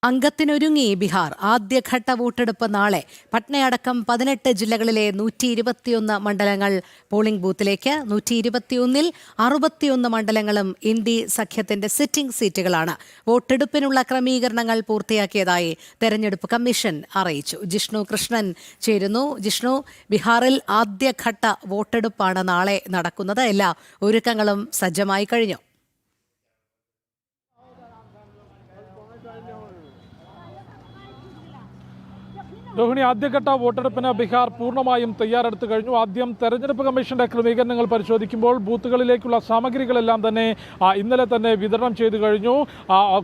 അംഗത്തിനൊരുങ്ങി ബീഹാർ. ആദ്യഘട്ട വോട്ടെടുപ്പ് നാളെ. പട്നയടക്കം 18 ജില്ലകളിലെ 121 മണ്ഡലങ്ങൾ പോളിംഗ് ബൂത്തിലേക്ക്. 121-ൽ 61 മണ്ഡലങ്ങളും ഇന്ത്യ സഖ്യത്തിന്റെ സിറ്റിംഗ് സീറ്റുകളാണ്. വോട്ടെടുപ്പിനുള്ള ക്രമീകരണങ്ങൾ പൂർത്തിയാക്കിയതായി തെരഞ്ഞെടുപ്പ് കമ്മീഷൻ അറിയിച്ചു. ജിഷ്ണു കൃഷ്ണൻ ചേരുന്നു. ജിഷ്ണു, ബീഹാറിൽ ആദ്യഘട്ട വോട്ടെടുപ്പാണ് നാളെ നടക്കുന്നത്. എല്ലാ ഒരുക്കങ്ങളും സജ്ജമായി കഴിഞ്ഞു. രോഹിണി, ആദ്യഘട്ട വോട്ടെടുപ്പിന് ബീഹാർ പൂർണ്ണമായും തയ്യാറെടുത്തു കഴിഞ്ഞു. ആദ്യം തെരഞ്ഞെടുപ്പ് കമ്മീഷന്റെ ക്രമീകരണങ്ങൾ പരിശോധിക്കുമ്പോൾ ബൂത്തുകളിലേക്കുള്ള സാമഗ്രികളെല്ലാം തന്നെ ഇന്നലെ തന്നെ വിതരണം ചെയ്തു കഴിഞ്ഞു.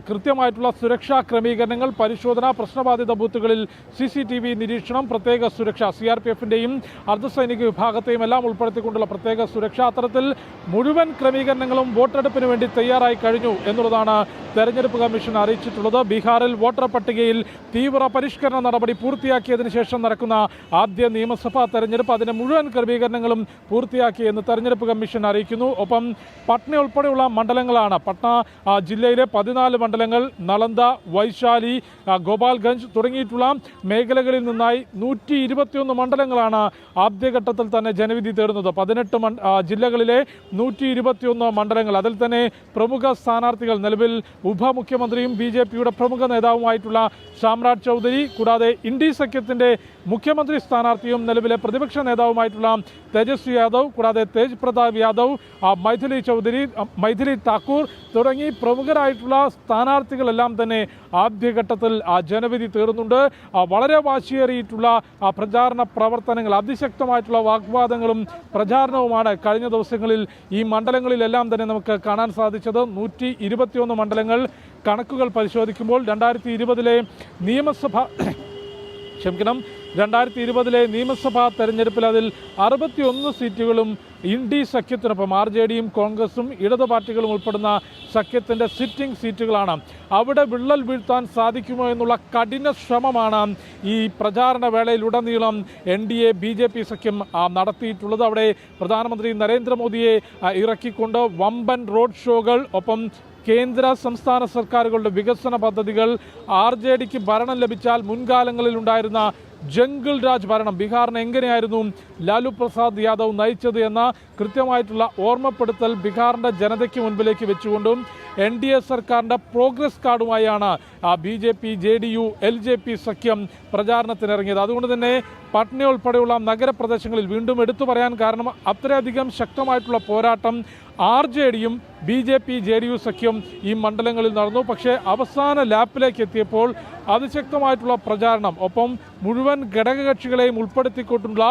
കൃത്യമായിട്ടുള്ള സുരക്ഷാ ക്രമീകരണങ്ങൾ, പരിശോധന, പ്രശ്നബാധിത ബൂത്തുകളിൽ CCTV നിരീക്ഷണം, പ്രത്യേക സുരക്ഷ, CRPFന്റെയും അർദ്ധസൈനിക വിഭാഗത്തെയും എല്ലാം ഉൾപ്പെടുത്തിക്കൊണ്ടുള്ള പ്രത്യേക സുരക്ഷ, അത്തരത്തിൽ മുഴുവൻ ക്രമീകരണങ്ങളും വോട്ടെടുപ്പിന് വേണ്ടി തയ്യാറായി കഴിഞ്ഞു എന്നുള്ളതാണ് തെരഞ്ഞെടുപ്പ് കമ്മീഷൻ അറിയിച്ചിട്ടുള്ളത്. ബീഹാറിൽ വോട്ടർ പട്ടികയിൽ തീവ്ര പരിഷ്കരണ നടപടി പൂർത്തിയാക്കിയതിനു ശേഷം നടക്കുന്ന ആദ്യ നിയമസഭാ തെരഞ്ഞെടുപ്പ്, അതിന്റെ മുഴുവൻ ക്രമീകരണങ്ങളും പൂർത്തിയാക്കിയെന്ന് തെരഞ്ഞെടുപ്പ് കമ്മീഷൻ അറിയിക്കുന്നു. ഒപ്പം പട്ന ഉൾപ്പെടെയുള്ള മണ്ഡലങ്ങളാണ്. പട്ന ജില്ലയിലെ 14 മണ്ഡലങ്ങൾ, നളന്ദ, വൈശാലി, ഗോപാൽഗഞ്ച് തുടങ്ങിയിട്ടുള്ള മേഖലകളിൽ നിന്നായി 121 മണ്ഡലങ്ങളാണ് ആദ്യഘട്ടത്തിൽ തന്നെ ജനവിധി തേടുന്നത്. 18 ജില്ലകളിലെ 121 മണ്ഡലങ്ങൾ. അതിൽ തന്നെ പ്രമുഖ സ്ഥാനാർത്ഥികൾ, നിലവിൽ ഉപമുഖ്യമന്ത്രിയും BJPയുടെ പ്രമുഖ നേതാവുമായിട്ടുള്ള സാമ്രാട് ചൗധരി, കൂടാതെ ഇന്ത്യ സഖ്യത്തിന്റെ മുഖ്യമന്ത്രി സ്ഥാനാർത്ഥിയും നിലവിലെ പ്രതിപക്ഷ നേതാവുമായിട്ടുള്ള തേജസ്വി യാദവ്, കൂടാതെ തേജ് പ്രതാപ് യാദവ്, മൈഥിലി ചൗധരി, മൈഥിലി താക്കൂർ തുടങ്ങി പ്രമുഖരായിട്ടുള്ള സ്ഥാനാർത്ഥികളെല്ലാം തന്നെ ആദ്യഘട്ടത്തിൽ ജനവിധി തേടുന്നുണ്ട്. വളരെ വാശിയേറിയിട്ടുള്ള പ്രചാരണ പ്രവർത്തനങ്ങൾ, അതിശക്തമായിട്ടുള്ള വാഗ്വാദങ്ങളും പ്രചാരണവുമാണ് കഴിഞ്ഞ ദിവസങ്ങളിൽ ഈ മണ്ഡലങ്ങളിലെല്ലാം തന്നെ നമുക്ക് കാണാൻ സാധിച്ചത്. 121 മണ്ഡലങ്ങൾ. കണക്കുകൾ പരിശോധിക്കുമ്പോൾ 2020-ലെ നിയമസഭാ തെരഞ്ഞെടുപ്പിൽ അതിൽ 61 സീറ്റുകളും ഇന്ത്യ സഖ്യത്തിനൊപ്പം RJDയും കോൺഗ്രസും ഇടതു പാർട്ടികളും ഉൾപ്പെടുന്ന സഖ്യത്തിൻ്റെ സിറ്റിംഗ് സീറ്റുകളാണ്. അവിടെ വിള്ളൽ വീഴ്ത്താൻ സാധിക്കുമോ എന്നുള്ള കഠിന ശ്രമമാണ് ഈ പ്രചാരണ വേളയിലുടനീളം NDA BJP സഖ്യം നടത്തിയിട്ടുള്ളത്. അവിടെ പ്രധാനമന്ത്രി നരേന്ദ്രമോദിയെ ഇറക്കിക്കൊണ്ട് വമ്പൻ റോഡ് ഷോകൾ, ഒപ്പം കേന്ദ്ര സംസ്ഥാന സർക്കാരുകളുടെ വികസന പദ്ധതികൾ, RJDക്ക് ഭരണം ലഭിച്ചാൽ മുൻകാലങ്ങളിൽ ഉണ്ടായിരുന്ന ജംഗിൾ രാജ് ഭരണം ബീഹാറിനെ എങ്ങനെയായിരുന്നു ലാലു പ്രസാദ് യാദവ് നയിച്ചത് എന്ന കൃത്യമായിട്ടുള്ള ഓർമ്മപ്പെടുത്തൽ ബീഹാറിൻ്റെ ജനതയ്ക്ക് മുൻപിലേക്ക് വെച്ചുകൊണ്ടും NDA സർക്കാരിൻ്റെ പ്രോഗ്രസ് കാർഡുമായാണ് BJP JDU LJP സഖ്യം പ്രചാരണത്തിനിറങ്ങിയത്. അതുകൊണ്ട് തന്നെ പട്ന ഉൾപ്പെടെയുള്ള നഗരപ്രദേശങ്ങളിൽ വീണ്ടും എടുത്തു പറയാൻ കാരണം അത്രയധികം ശക്തമായിട്ടുള്ള പോരാട്ടം RJDയും BJP JDU സഖ്യം ഈ മണ്ഡലങ്ങളിൽ നടന്നു. പക്ഷേ അവസാന ലാപ്പിലേക്ക് എത്തിയപ്പോൾ അതിശക്തമായിട്ടുള്ള പ്രചാരണം, ഒപ്പം മുഴുവൻ ഘടകകക്ഷികളെയും ഉൾപ്പെടുത്തിക്കൊണ്ടുള്ള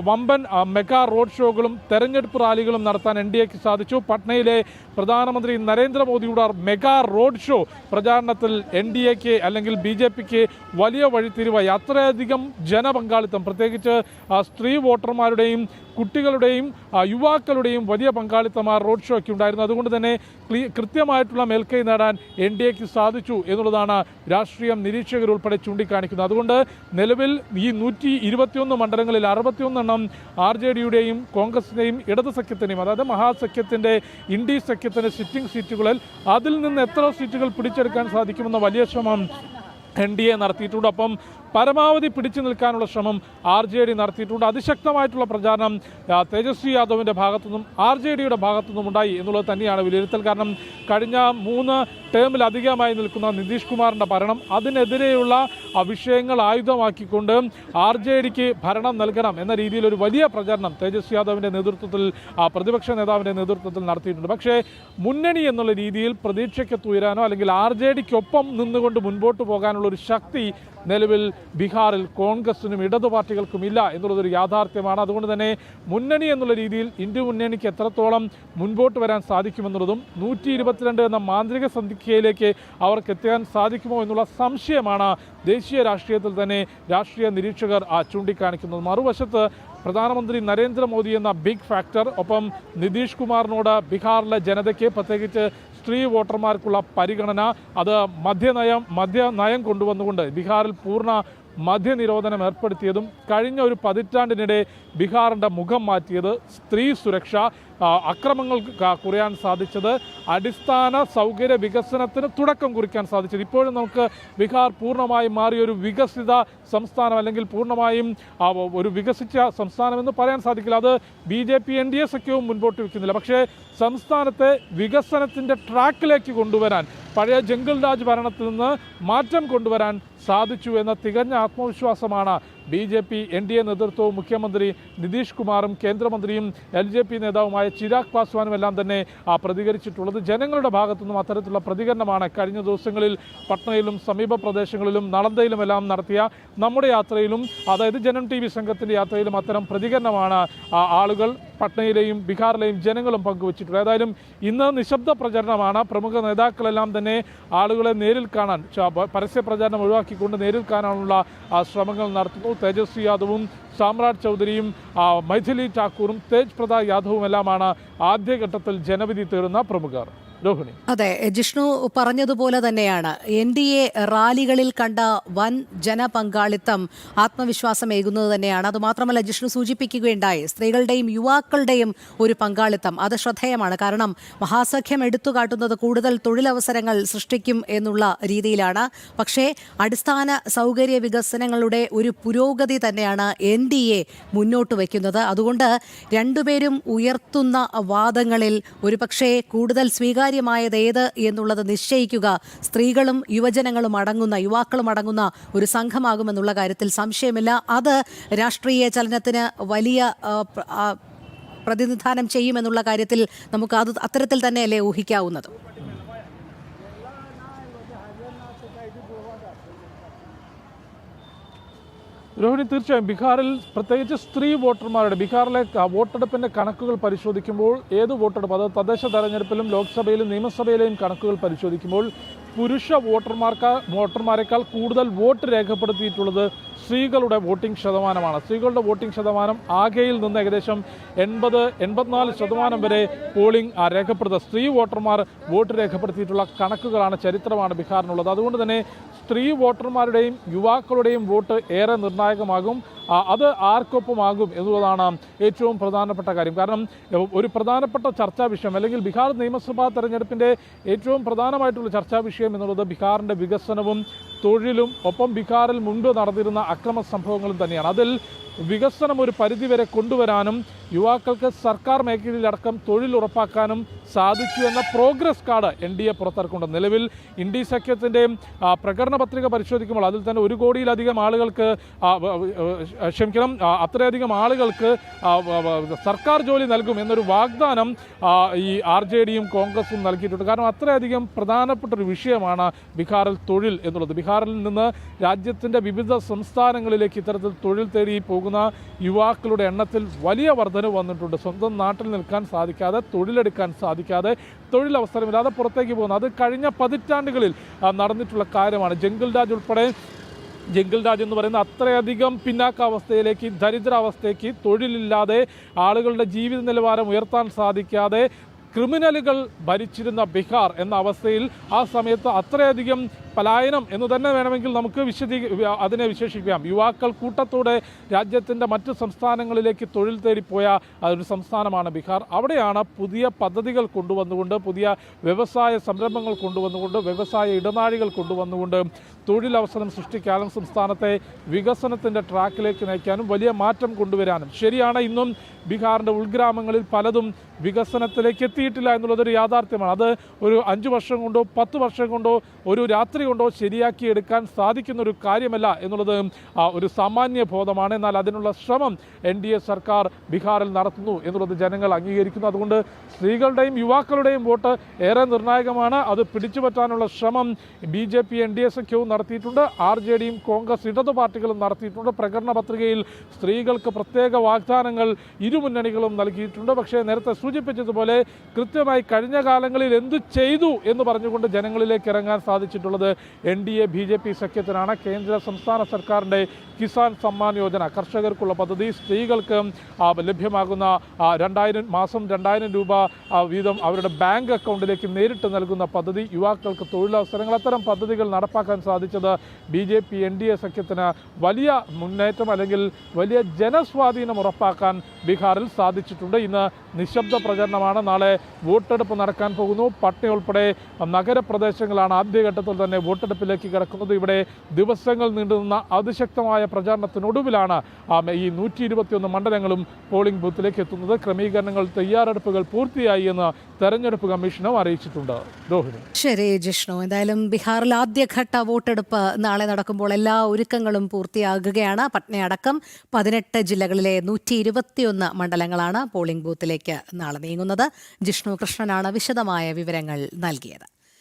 വമ്പൻ മെഗാ റോഡ് ഷോകളും തെരഞ്ഞെടുപ്പ് റാലികളും നടത്താൻ NDAക്ക് സാധിച്ചു. പട്നയിലെ പ്രധാനമന്ത്രി നരേന്ദ്രമോദിയുടെ മെഗാ റോഡ് ഷോ പ്രചാരണത്തിൽ NDAക്ക് അല്ലെങ്കിൽ BJPക്ക് വലിയ വഴിത്തിരിവായി. അത്രയധികം ജനപങ്കാളിത്തം, പ്രത്യേകിച്ച് സ്ത്രീ വോട്ടർമാരുടെയും കുട്ടികളുടെയും യുവാക്കളുടെയും വലിയ പങ്കാളിത്തം ആ റോഡ് ഷോയ്ക്ക് ഉണ്ടായിരുന്നു. അതുകൊണ്ട് തന്നെ കൃത്യമായിട്ടുള്ള മേൽക്കൈ നേടാൻ NDAക്ക് സാധിച്ചു എന്നുള്ളതാണ് രാഷ്ട്രീയ നിരീക്ഷകർ ഉൾപ്പെടെ ചൂണ്ടിക്കാണിക്കുന്നത്. അതുകൊണ്ട് നിലവിൽ ഈ 121 മണ്ഡലങ്ങളിൽ 61 എണ്ണം RJDയുടെയും കോൺഗ്രസിൻ്റെയും ഇടത് സഖ്യത്തിൻ്റെയും, അതായത് മഹാസഖ്യത്തിൻ്റെ ഇന്ത്യ സഖ്യത്തിൻ്റെ സിറ്റിംഗ് സീറ്റുകളിൽ അതിൽ നിന്ന് എത്ര സീറ്റുകൾ പിടിച്ചെടുക്കാൻ സാധിക്കുമെന്ന വലിയ ശ്രമം NDA നടത്തിയിട്ടുണ്ട്. അപ്പം പരമാവധി പിടിച്ചു നിൽക്കാനുള്ള ശ്രമം RJD നടത്തിയിട്ടുണ്ട്. അതിശക്തമായിട്ടുള്ള പ്രചാരണം തേജസ്വി യാദവിൻ്റെ ഭാഗത്തുനിന്നും RJDയുടെ ഭാഗത്തുനിന്നും ഉണ്ടായി എന്നുള്ളത് തന്നെയാണ് വിലയിരുത്തൽ. കാരണം കഴിഞ്ഞ 3 ടേമിലധികമായി നിൽക്കുന്ന നിതീഷ് കുമാറിൻ്റെ ഭരണം, അതിനെതിരെയുള്ള വിഷയങ്ങൾ ആയുധമാക്കിക്കൊണ്ട് RJDക്ക് ഭരണം നൽകണം എന്ന രീതിയിൽ ഒരു വലിയ പ്രചാരണം തേജസ്വി യാദവിൻ്റെ നേതൃത്വത്തിൽ, പ്രതിപക്ഷ നേതാവിൻ്റെ നേതൃത്വത്തിൽ നടത്തിയിട്ടുണ്ട്. പക്ഷേ മുന്നണി എന്നുള്ള രീതിയിൽ പ്രതീക്ഷയ്ക്കെത്തുയരാനോ അല്ലെങ്കിൽ RJDക്കൊപ്പം നിന്നുകൊണ്ട് മുൻപോട്ട് പോകാനുള്ള ഒരു ശക്തി നിലവിൽ ബീഹാറിൽ കോൺഗ്രസിനും ഇടതു പാർട്ടികൾക്കും ഇല്ല എന്നുള്ളതൊരു യാഥാർത്ഥ്യമാണ്. അതുകൊണ്ട് തന്നെ മുന്നണി എന്നുള്ള രീതിയിൽ ഇന്ത്യ മുന്നണിക്ക് എത്രത്തോളം മുൻപോട്ട് വരാൻ സാധിക്കുമെന്നുള്ളതും 122 എന്ന മാന്ത്രിക സംഖ്യയിലേക്ക് അവർക്ക് എത്താൻ സാധിക്കുമോ എന്നുള്ള സംശയമാണ് ദേശീയ രാഷ്ട്രീയത്തിൽ തന്നെ രാഷ്ട്രീയ നിരീക്ഷകർ ചൂണ്ടിക്കാണിക്കുന്നത്. മറുവശത്ത് പ്രധാനമന്ത്രി നരേന്ദ്രമോദി എന്ന ബിഗ് ഫാക്ടർ, ഒപ്പം നിതീഷ് കുമാറിനോട് ബീഹാറിലെ ജനതയ്ക്ക്, പ്രത്യേകിച്ച് സ്ത്രീ വോട്ടർമാർക്കുള്ള പരിഗണന, അത് മദ്യനയം കൊണ്ടുവന്നുകൊണ്ട് ബീഹാറിൽ പൂർണ്ണ മദ്യനിരോധനം ഏർപ്പെടുത്തിയതും കഴിഞ്ഞ ഒരു പതിറ്റാണ്ടിനിടെ ബീഹാറിൻ്റെ മുഖം മാറ്റിയത്, സ്ത്രീ സുരക്ഷ, അക്രമങ്ങൾ കുറയാൻ സാധിച്ചത്, അടിസ്ഥാന സൗകര്യ വികസനത്തിന് തുടക്കം കുറിക്കാൻ സാധിച്ചത്. ഇപ്പോഴും നമുക്ക് ബീഹാർ പൂർണ്ണമായും മാറിയൊരു വികസിത സംസ്ഥാനം അല്ലെങ്കിൽ പൂർണ്ണമായും ഒരു വികസിച്ച സംസ്ഥാനമെന്ന് പറയാൻ സാധിക്കില്ല. അത് BJP NDA സഖ്യവും മുൻപോട്ട് വയ്ക്കുന്നില്ല. പക്ഷേ സംസ്ഥാനത്തെ വികസനത്തിൻ്റെ ട്രാക്കിലേക്ക് കൊണ്ടുവരാൻ, പഴയ ജംഗിൾ രാജ് ഭരണത്തിൽ നിന്ന് മാറ്റം കൊണ്ടുവരാൻ സാധിച്ചു എന്ന തികഞ്ഞ ആത്മവിശ്വാസമാണ് BJP NDA നേതൃത്വവും മുഖ്യമന്ത്രി നിതീഷ് കുമാറും കേന്ദ്രമന്ത്രിയും LJP നേതാവുമായ ചിരാഗ് പാസ്വാനും എല്ലാം തന്നെ പ്രതികരിച്ചിട്ടുള്ളത്. ജനങ്ങളുടെ ഭാഗത്തുനിന്നും അത്തരത്തിലുള്ള പ്രതികരണമാണ് കഴിഞ്ഞ ദിവസങ്ങളിൽ പട്നയിലും സമീപ പ്രദേശങ്ങളിലും നളന്ദയിലുമെല്ലാം നടത്തിയ നമ്മുടെ യാത്രയിലും, അതായത് ജനം TV സംഘത്തിൻ്റെ യാത്രയിലും അത്തരം പ്രതികരണമാണ് ആളുകൾ പട്നയിലെയും ബീഹാറിലെയും ജനങ്ങളും പങ്കുവച്ചിട്ടുള്ളത്. ഏതായാലും ഇന്ന് നിശബ്ദ പ്രചരണമാണ്. പ്രമുഖ നേതാക്കളെല്ലാം തന്നെ ആളുകളെ നേരിൽ കാണാൻ, പരസ്യ പ്രചാരണം ഒഴിവാക്കിക്കൊണ്ട് നേരിൽ കാണാനുള്ള ശ്രമങ്ങൾ നടത്തുന്നു. തേജസ്വി യാദവും സാമ്രാജ് ചൗധരിയും മൈഥിലി ഠാക്കൂറും തേജ് പ്രതാപ് യാദവും എല്ലാമാണ് ആദ്യഘട്ടത്തിൽ ജനവിധി തേടുന്ന പ്രമുഖർ. രോഹിണി. അതെ, ജിഷ്ണു പറഞ്ഞതുപോലെ തന്നെയാണ് NDA റാലികളിൽ കണ്ട വൻ ജനപങ്കാളിത്തം ആത്മവിശ്വാസമേകുന്നത് തന്നെയാണ്. അതുമാത്രമല്ല, ജിഷ്ണു സൂചിപ്പിക്കുകയുണ്ടായി, സ്ത്രീകളുടെയും യുവാക്കളുടെയും ഒരു പങ്കാളിത്തം അത് ശ്രദ്ധേയമാണ്. കാരണം മഹാസഖ്യം എടുത്തുകാട്ടുന്നത് കൂടുതൽ തൊഴിലവസരങ്ങൾ സൃഷ്ടിക്കും എന്നുള്ള രീതിയിലാണ്. പക്ഷേ അടിസ്ഥാന സൗകര്യ വികസനങ്ങളുടെ ഒരു പുരോഗതി തന്നെയാണ് NDA മുന്നോട്ട് വയ്ക്കുന്നത്. അതുകൊണ്ട് രണ്ടുപേരും ഉയർത്തുന്ന വാദങ്ങളിൽ ഒരുപക്ഷെ കൂടുതൽ സ്വീകാര്യമായത് ഏത് എന്നുള്ളത് നിശ്ചയിക്കുക സ്ത്രീകളും യുവജനങ്ങളും അടങ്ങുന്ന, യുവാക്കളും അടങ്ങുന്ന ഒരു സംഘമാകുമെന്നുള്ള കാര്യത്തിൽ സംശയമില്ല. അത് രാഷ്ട്രീയ ചലനത്തിന് വലിയ പ്രതിനിധാനം ചെയ്യുമെന്നുള്ള കാര്യത്തിൽ നമുക്ക് അത് അത്തരത്തിൽ തന്നെയല്ലേ ഊഹിക്കാവുന്നത്. രോഹിണി, തീർച്ചയായും ബീഹാറിൽ പ്രത്യേകിച്ച് സ്ത്രീ വോട്ടർമാരുടെ, ബീഹാറിലെ വോട്ടെടുപ്പിൻ്റെ കണക്കുകൾ പരിശോധിക്കുമ്പോൾ, ഏത് വോട്ടെടുപ്പ്, അത് തദ്ദേശ തെരഞ്ഞെടുപ്പിലും ലോക്സഭയിലും നിയമസഭയിലെയും കണക്കുകൾ പരിശോധിക്കുമ്പോൾ പുരുഷ വോട്ടർമാരെക്കാൾ കൂടുതൽ വോട്ട് രേഖപ്പെടുത്തിയിട്ടുള്ളത് സ്ത്രീകളുടെ വോട്ടിംഗ് ശതമാനമാണ്. സ്ത്രീകളുടെ വോട്ടിംഗ് ശതമാനം ആകെയിൽ നിന്ന് ഏകദേശം 80-84% വരെ പോളിംഗ് രേഖപ്പെടുത്തുക. സ്ത്രീ വോട്ടർമാർ വോട്ട് രേഖപ്പെടുത്തിയിട്ടുള്ള കണക്കുകളാണ്, ചരിത്രമാണ് ബീഹാറിനുള്ളത്. അതുകൊണ്ട് തന്നെ സ്ത്രീ വോട്ടർമാരുടെയും യുവാക്കളുടെയും വോട്ട് ഏറെ നിർണായകമാകും. അത് ആർക്കൊപ്പമാകും എന്നുള്ളതാണ് ഏറ്റവും പ്രധാനപ്പെട്ട കാര്യം. കാരണം ഒരു പ്രധാനപ്പെട്ട ചർച്ചാ വിഷയം, അല്ലെങ്കിൽ ബീഹാർ നിയമസഭാ തെരഞ്ഞെടുപ്പിൻ്റെ ഏറ്റവും പ്രധാനമായിട്ടുള്ള ചർച്ചാ വിഷയം എന്നുള്ളത് ബീഹാറിൻ്റെ വികസനവും തൊഴിലും ഒപ്പം ബീഹാറിൽ മുൻപ് നടന്നിരുന്ന അക്രമ സംഭവങ്ങളും തന്നെയാണ്. അതിൽ വികസനം ഒരു പരിധിവരെ കൊണ്ടുവരാനും യുവാക്കൾക്ക് സർക്കാർ മേഖലയിലടക്കം തൊഴിൽ ഉറപ്പാക്കാനും സാധിച്ചു എന്ന പ്രോഗ്രസ് കാർഡ് NDA പുറത്തിറക്കുന്നുണ്ട്. നിലവിൽ ഇന്ത്യ സഖ്യത്തിൻ്റെ പ്രകടന പത്രിക പരിശോധിക്കുമ്പോൾ അതിൽ തന്നെ 1 കോടിയിലധികം ആളുകൾക്ക്, അത്രയധികം ആളുകൾക്ക് സർക്കാർ ജോലി നൽകും എന്നൊരു വാഗ്ദാനം ഈ RJDയും കോൺഗ്രസും നൽകിയിട്ടുണ്ട്. കാരണം അത്രയധികം പ്രധാനപ്പെട്ട ഒരു വിഷയമാണ് ബീഹാറിൽ തൊഴിൽ എന്നുള്ളത്. ബീഹാറിൽ നിന്ന് രാജ്യത്തിൻ്റെ വിവിധ സംസ്ഥാനങ്ങളിലേക്ക് ഇത്തരത്തിൽ തൊഴിൽ തേടി പോകുന്ന യുവാക്കളുടെ എണ്ണത്തിൽ വലിയ വർധനവ് വന്നിട്ടുണ്ട്. സ്വന്തം നാട്ടിൽ നിൽക്കാൻ സാധിക്കാതെ, തൊഴിലെടുക്കാൻ സാധിക്കാതെ, തൊഴിലവസരമില്ലാതെ പുറത്തേക്ക് പോകുന്നത് അത് കഴിഞ്ഞ പതിറ്റാണ്ടുകളിൽ നടന്നിട്ടുള്ള കാര്യമാണ്. ജംഗിൾ രാജ് ഉൾപ്പെടെ, ജംഗിൾ രാജ് എന്ന് പറയുന്ന അത്രയധികം പിന്നാക്കാവസ്ഥയിലേക്ക്, ദരിദ്രാവസ്ഥയ്ക്ക്, തൊഴിലില്ലാതെ ആളുകളുടെ ജീവിത നിലവാരം ഉയർത്താൻ സാധിക്കാതെ ക്രിമിനലുകൾ ഭരിച്ചിരുന്ന ബീഹാർ എന്ന അവസ്ഥയിൽ ആ സമയത്ത് അത്രയധികം പലായനം എന്ന് തന്നെ വേണമെങ്കിൽ നമുക്ക് അതിനെ വിശേഷിപ്പിക്കാം. യുവാക്കൾ കൂട്ടത്തോടെ രാജ്യത്തിൻ്റെ മറ്റ് സംസ്ഥാനങ്ങളിലേക്ക് തൊഴിൽ തേടിപ്പോയ ഒരു സംസ്ഥാനമാണ് ബീഹാർ. അവിടെയാണ് പുതിയ പദ്ധതികൾ കൊണ്ടുവന്നുകൊണ്ട്, പുതിയ വ്യവസായ സംരംഭങ്ങൾ കൊണ്ടുവന്നുകൊണ്ട്, വ്യവസായ ഇടനാഴികൾ കൊണ്ടുവന്നുകൊണ്ട് തൊഴിലവസരം സൃഷ്ടിക്കാനും സംസ്ഥാനത്തെ വികസനത്തിൻ്റെ ട്രാക്കിലേക്ക് നയിക്കാനും വലിയ മാറ്റം കൊണ്ടുവരാനും. ശരിയാണ്, ഇന്നും ബീഹാറിൻ്റെ ഉൾഗ്രാമങ്ങളിൽ പലതും വികസനത്തിലേക്ക് എത്തിയിട്ടില്ല എന്നുള്ളതൊരു യാഥാർത്ഥ്യമാണ്. അത് ഒരു 5 വർഷം കൊണ്ടോ 10 വർഷം കൊണ്ടോ ഒരു രാത്രി കൊണ്ടോ ശരിയാക്കിയെടുക്കാൻ സാധിക്കുന്ന ഒരു കാര്യമല്ല എന്നുള്ളത് ഒരു സാമാന്യ ബോധമാണ്. എന്നാൽ അതിനുള്ള ശ്രമം NDA സർക്കാർ ബീഹാറിൽ നടത്തുന്നു എന്നുള്ളത് ജനങ്ങൾ അംഗീകരിക്കുന്നു. അതുകൊണ്ട് സ്ത്രീകളുടെയും യുവാക്കളുടെയും വോട്ട് ഏറെ നിർണായകമാണ്. അത് പിടിച്ചുപറ്റാനുള്ള ശ്രമം BJP NDA സഖ്യവും നടത്തിയിട്ടുണ്ട്. RJDയും കോൺഗ്രസ് ഇടതു പാർട്ടികളും നടത്തിയിട്ടുണ്ട്. പ്രകടന പത്രികയിൽ സ്ത്രീകൾക്ക് പ്രത്യേക വാഗ്ദാനങ്ങൾ ഇരുമുന്നണികളും നൽകിയിട്ടുണ്ട്. പക്ഷേ നേരത്തെ സൂചിപ്പിച്ചതുപോലെ കൃത്യമായി കഴിഞ്ഞ കാലങ്ങളിൽ എന്തു ചെയ്തു എന്ന് പറഞ്ഞുകൊണ്ട് ജനങ്ങളിലേക്ക് ഇറങ്ങാൻ സാധിച്ചിട്ടുള്ളത് NDA BJP സഖ്യത്തിനാണ്. കേന്ദ്ര സംസ്ഥാന സർക്കാരിൻ്റെ കിസാൻ സമ്മാൻ യോജന, കർഷകർക്കുള്ള പദ്ധതി, സ്ത്രീകൾക്ക് ലഭ്യമാകുന്ന 2000 രൂപ വീതം അവരുടെ ബാങ്ക് അക്കൗണ്ടിലേക്ക് നേരിട്ട് നൽകുന്ന പദ്ധതി, യുവാക്കൾക്ക് തൊഴിലവസരങ്ങൾ, അത്തരം പദ്ധതികൾ നടപ്പാക്കാൻ സാധിച്ചത് BJP NDA സഖ്യത്തിന് വലിയ മുന്നേറ്റം അല്ലെങ്കിൽ വലിയ ജനസ്വാധീനം ഉറപ്പാക്കാൻ ബീഹാറിൽ സാധിച്ചിട്ടുണ്ട്. ഇന്ന് നിശബ്ദ പ്രചരണമാണ്. നാളെ വോട്ടെടുപ്പ് നടക്കാൻ പോകുന്നു. പട്ന ഉൾപ്പെടെ നഗരപ്രദേശങ്ങളാണ് ആദ്യഘട്ടത്തിൽ തന്നെ വോട്ടെടുപ്പിലേക്ക് കിടക്കുന്നത്. ഇവിടെ ദിവസങ്ങൾ നീണ്ടുനിന്ന അതിശക്തമായ പ്രചാരണത്തിനൊടുവിലാണ് ഈ 121 മണ്ഡലങ്ങളും പോളിംഗ് ബൂത്തിലേക്ക് എത്തുന്നത്. ക്രമീകരണങ്ങൾ, തയ്യാറെടുപ്പുകൾ പൂർത്തിയായി എന്ന് തെരഞ്ഞെടുപ്പ് കമ്മീഷനും അറിയിച്ചിട്ടുണ്ട്. രോഹിണി. ശരി ജിഷ്ണു, എന്തായാലും ബീഹാറിൽ ആദ്യഘട്ട വോട്ടെടുപ്പ് നാളെ നടക്കുമ്പോൾ എല്ലാ ഒരുക്കങ്ങളും പൂർത്തിയാകുകയാണ്. പട്നയടക്കം 18 ജില്ലകളിലെ 121 മണ്ഡലങ്ങളാണ് പോളിംഗ് ബൂത്തിലേക്ക് നാളെ നീങ്ങുന്നത്. ജിഷ്ണു കൃഷ്ണനാണ് വിശദമായ വിവരങ്ങൾ നൽകിയത്.